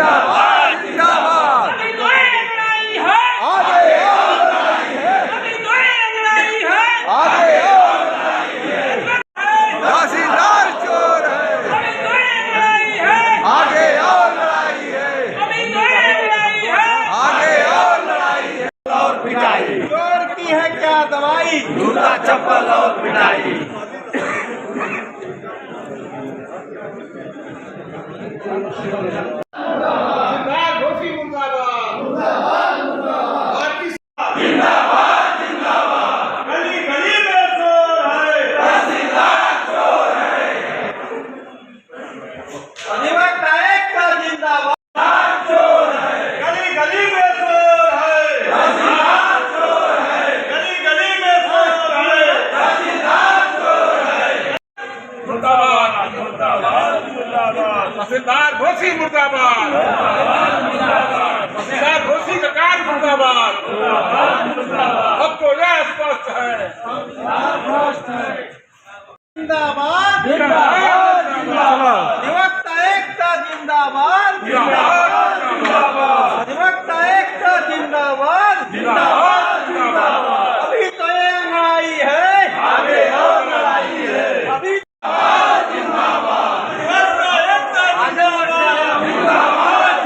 जिंदाबाद जिंदाबाद। अभी तो लड़ाई है, आगे और लड़ाई है, अभी तो लड़ाई है, आगे और लड़ाई है। तहसीलदार चोर है, अभी तो लड़ाई है, आगे और लड़ाई है, अभी तो लड़ाई है, आगे और लड़ाई है। और पिटाई चोर की है क्या दवाई, जूता चप्पल और पिटाई। सरदार घोसी मुर्दाबाद, जिंदाबाद जिंदाबाद। गली गली में चोर है, तहसीलदार चोर है, अधिवक्ता एकता जिंदाबाद, चोर है, गली गली में चोर है, तहसीलदार चोर है, गली गली में चोर है। तहसीलदार चोर है। मुर्दाबाद मुर्दाबाद मुर्दाबाद। तहसीलदार घोसी मुर्दाबाद, तहसीलदार घोसी का कार्य मुर्दाबाद। अब तो यह स्पष्ट है, जिंदाबाद जिंदाबाद जिंदाबाद। अधिवक्ता एकता जिंदाबाद, जिंदाबाद जिंदाबाद। अधिवक्ता एकता जिंदाबाद। जिंदाबाद जिंदाबाद। अभी तो ये लड़ाई है, आगे और लड़ाई है, अभी जिंदाबाद अधिवक्ता एकता जिंदाबाद। जिंदाबाद।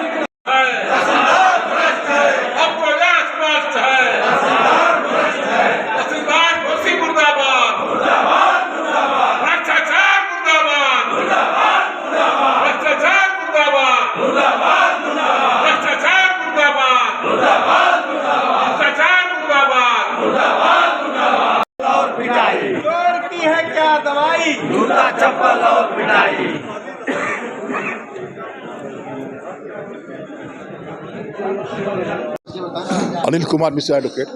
तहसीलदार भ्रष्ट है, अब तो यह स्पष्ट है, तहसीलदार भ्रष्ट है, तहसीलदार घोसी मुर्दाबाद, मुर्दाबाद मुर्दाबाद, भ्रष्टाचार मुर्दाबाद, मुर्दाबाद मुर्दाबाद, भ्रष्टाचार मुर्दाबाद, मुर्दाबाद मुर्दाबाद, भ्रष्टाचार मुर्दाबाद, मुर्दाबाद मुर्दाबाद, भ्रष्टाचार मुर्दाबाद। मुर्दाबाद मुर्दाबाद। और पिटाई चोर की है क्या दवाई, जूता चप्पल और पिटाई। अनिल कुमार मिश्रा एडवोकेट।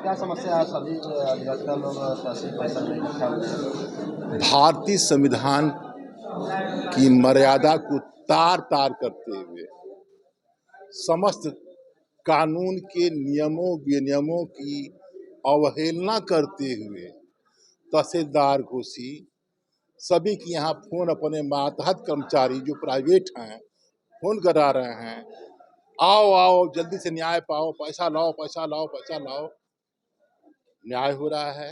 क्या समस्या है? सभी अधिवक्ता लोग तहसील परिषद में इकट्ठा हुए हैं। भारतीय संविधान की मर्यादा को तार तार करते हुए समस्त कानून के नियमों विनियमों की अवहेलना करते हुए तहसीलदार घोसी सभी के यहाँ फोन अपने मातहत कर्मचारी जो प्राइवेट हैं फोन करा रहे हैं, आओ आओ जल्दी से न्याय पाओ, पैसा लाओ पैसा लाओ पैसा लाओ। न्याय हो रहा है,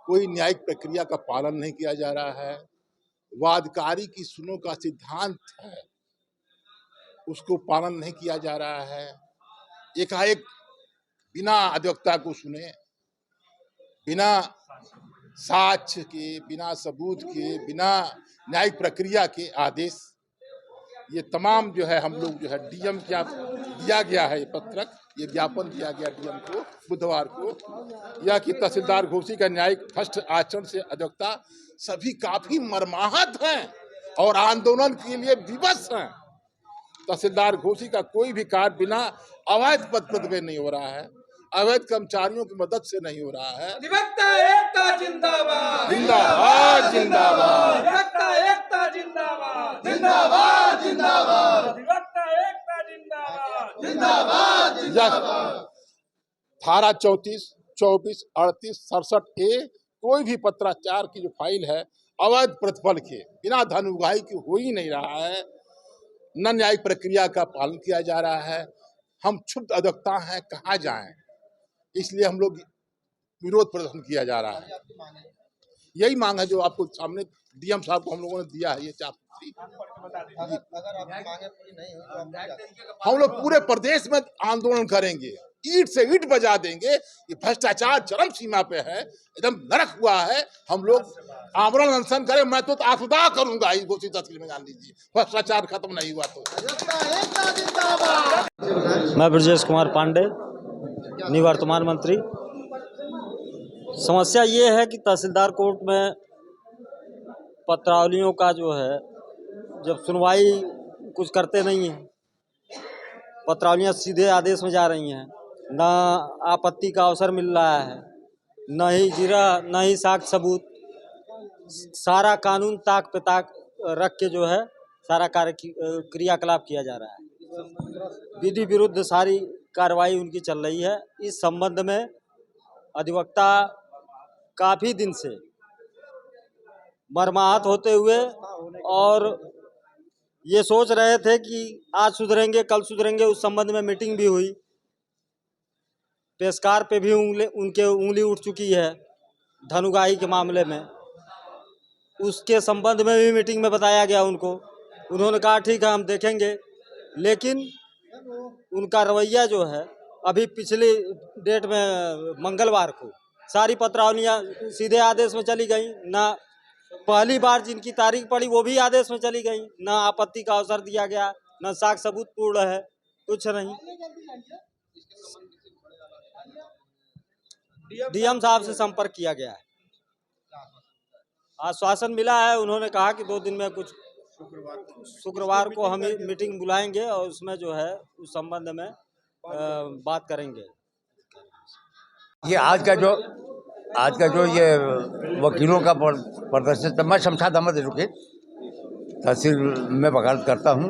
कोई न्यायिक प्रक्रिया का पालन नहीं किया जा रहा है। वादकारी की सुनो का सिद्धांत है, उसको पालन नहीं किया जा रहा है। एकाएक बिना अधिवक्ता को सुने, बिना साक्ष्य के, बिना सबूत के, बिना न्यायिक प्रक्रिया के आदेश, ये तमाम जो है हम लोग जो है डीएम क्या दिया गया है, ये पत्रक, ये ज्ञापन दिया गया डीएम को बुधवार को, या कि तहसीलदार घोसी का न्यायिक भ्रष्ट आचरण से अधिवक्ता सभी काफी मर्माहत हैं और आंदोलन के लिए विवश हैं। तहसीलदार घोसी का कोई भी कार्य बिना अवैध पद पदवी नहीं हो रहा है, अवैध कर्मचारियों की मदद से नहीं हो रहा है। अधिवक्ता एकता जिंदाबाद, जिंदाबाद जिंदाबाद, अधिवक्ता एकता जिंदाबाद, जिंदाबाद जिंदाबाद, अधिवक्ता एकता जिंदाबाद, जिंदाबाद यह जिंदाबाद। धारा 34, 24, 38, 67 ए कोई भी पत्राचार की जो फाइल है अवैध प्रतिफल के बिना धन उगाही की हो ही नहीं रहा है। न न्यायिक प्रक्रिया का पालन किया जा रहा है। हम क्षुब्ध अधिवक्ता हैं, कहाँ जाएं? इसलिए हम लोग विरोध प्रदर्शन किया जा रहा है। यही मांग है जो आपको सामने डीएम साहब को हम लोगों ने दिया है, ये चाप अगर आपकी मांगे पूरी नहीं हुई तो आप क्या करेंगे? हम लोग पूरे प्रदेश में आंदोलन करेंगे, ईंट से ईंट बजा देंगे। ये भ्रष्टाचार चरम सीमा पे है, एकदम नरक हुआ है। हम लोग आमरण अनशन करें, मैं तो आत्मदाह करूंगा इस घोषित तहसील में, गांधी जी भ्रष्टाचार खत्म नहीं हुआ तो। अधिवक्ता एकता जिंदाबाद। मैं ब्रजेश कुमार पांडे, निवर्तमान मंत्री। समस्या ये है कि तहसीलदार कोर्ट में पत्रावलियों का जो है, जब सुनवाई कुछ करते नहीं हैं, पत्रावलियाँ सीधे आदेश में जा रही हैं, न आपत्ति का अवसर मिल रहा है, न ही जिरा, न ही साक्ष्य सबूत। सारा कानून ताक पे ताक रख के जो है सारा कार्य क्रियाकलाप किया जा रहा है। विधि विरुद्ध सारी कार्रवाई उनकी चल रही है। इस संबंध में अधिवक्ता काफ़ी दिन से मर्माहत होते हुए और ये सोच रहे थे कि आज सुधरेंगे कल सुधरेंगे। उस संबंध में मीटिंग भी हुई। पेशकार पे भी उनके उंगली उठ चुकी है धनुगाही के मामले में। उसके संबंध में भी मीटिंग में बताया गया उनको। उन्होंने कहा ठीक है हम देखेंगे, लेकिन उनका रवैया जो है, अभी पिछली डेट में मंगलवार को सारी पत्रावलियाँ सीधे आदेश में चली गई। ना पहली बार जिनकी तारीख पड़ी वो भी आदेश में चली गई। ना आपत्ति का अवसर दिया गया, ना साक्ष्य सबूत पूर्ण है, कुछ नहीं। डीएम साहब से संपर्क किया गया है, आश्वासन मिला है। उन्होंने कहा कि 2 दिन में कुछ शुक्रवार को हम मीटिंग बुलाएंगे और उसमें जो है उस संबंध में बात करेंगे। ये आज का जो ये वकीलों का प्रदर्शन, मैं शमशाद अहमद एडवोकेट तहसील में वकालत करता हूँ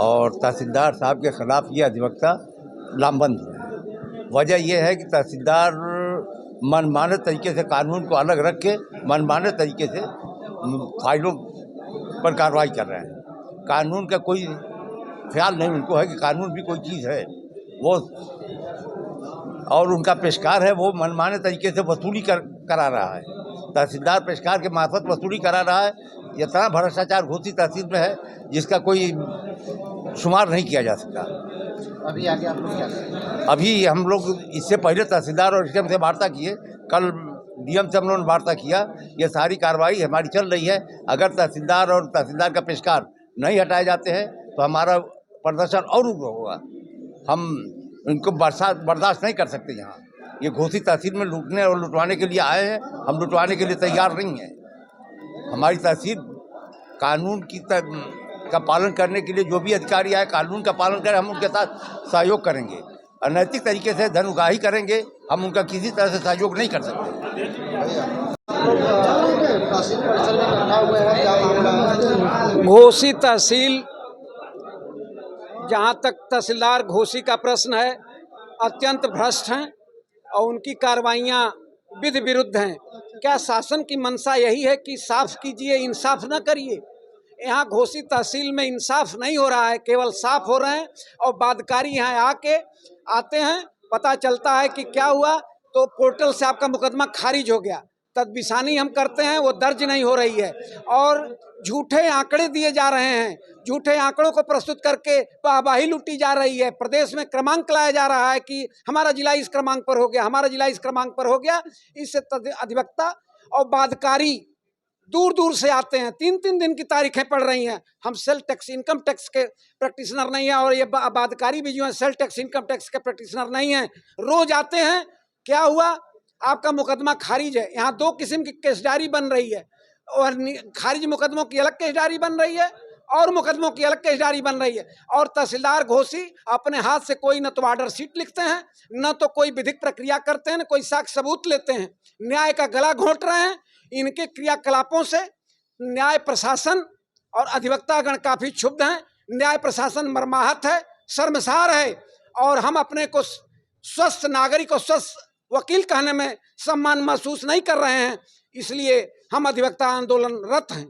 और तहसीलदार साहब के खिलाफ ये अधिवक्ता लामबंद है। वजह यह है कि तहसीलदार मनमाने तरीके से कानून को अलग रख के मनमाने तरीके से फाइलों पर कार्रवाई कर रहे हैं। कानून का कोई ख्याल नहीं उनको है कि कानून भी कोई चीज़ है वो, और उनका पेशकार है वो मनमाने तरीके से वसूली करा रहा है। तहसीलदार पेशकार के मार्फत वसूली करा रहा है। इतना भ्रष्टाचार घोषित तहसील में है जिसका कोई शुमार नहीं किया जा सकता। अभी आगे आप लोग क्या करेंगे? अभी हम लोग इससे पहले तहसीलदार और डीएम से वार्ता किए, कल डीएम से हम लोगों ने वार्ता किया। ये सारी कार्रवाई हमारी चल रही है। अगर तहसीलदार और तहसीलदार का पेशकार नहीं हटाए जाते हैं तो हमारा प्रदर्शन और उग्र होगा। हम इनको बर्दाश्त नहीं कर सकते। यहाँ ये घोषित तहसील में लूटने और लुटवाने के लिए आए हैं, हम लुटवाने के लिए तैयार नहीं हैं। हमारी तहसील कानून का पालन करने के लिए जो भी अधिकारी आए कानून का पालन करें, हम उनके साथ सहयोग करेंगे। अनैतिक तरीके से धन उगाही करेंगे, हम उनका किसी तरह से सहयोग नहीं कर सकते। तहसील परिसर में इकट्ठा हुए हैं, क्या मामला है? घोसी तहसील, जहाँ तक तहसीलदार घोसी का प्रश्न है, अत्यंत भ्रष्ट हैं और उनकी कार्रवाइयाँ विधि विरुद्ध हैं। क्या शासन की मंशा यही है कि साफ कीजिए, इंसाफ न करिए? यहाँ घोसी तहसील में इंसाफ नहीं हो रहा है, केवल साफ हो रहे हैं। और बादकारी यहाँ आते हैं, पता चलता है कि क्या हुआ तो पोर्टल से आपका मुकदमा खारिज हो गया। तदबिसानी हम करते हैं, वो दर्ज नहीं हो रही है और झूठे आंकड़े दिए जा रहे हैं। झूठे आंकड़ों को प्रस्तुत करके वाहवाही लूटी जा रही है। प्रदेश में क्रमांक लाया जा रहा है कि हमारा जिला इस क्रमांक पर हो गया, हमारा जिला इस क्रमांक पर हो गया। इससे अधिवक्ता और बादकारी दूर दूर से आते हैं। 3-3 दिन की तारीखें पड़ रही हैं। हम सेल टैक्स इनकम टैक्स के प्रैक्टिशनर नहीं हैं और ये बादकारी भी जो है सेल टैक्स इनकम टैक्स के प्रैक्टिशनर नहीं हैं। रोज आते हैं, क्या हुआ आपका मुकदमा खारिज है। यहाँ 2 किस्म की केसडायरी बन रही है और खारिज मुकदमों की अलग केसडायरी बन रही है और मुकदमों की अलग केसडायरी बन रही है। और तहसीलदार घोसी अपने हाथ से कोई न तो ऑर्डर शीट लिखते हैं, न तो कोई विधिक प्रक्रिया करते हैं, न कोई साक्ष्य सबूत लेते हैं। न्याय का गला घोंट रहे हैं। इनके क्रियाकलापों से न्याय प्रशासन और अधिवक्तागण काफी क्षुब्ध हैं। न्याय प्रशासन मर्माहत है, शर्मसार है और हम अपने को स्वस्थ नागरिक और स्वस्थ वकील कहने में सम्मान महसूस नहीं कर रहे हैं। इसलिए हम अधिवक्ता आंदोलनरत हैं।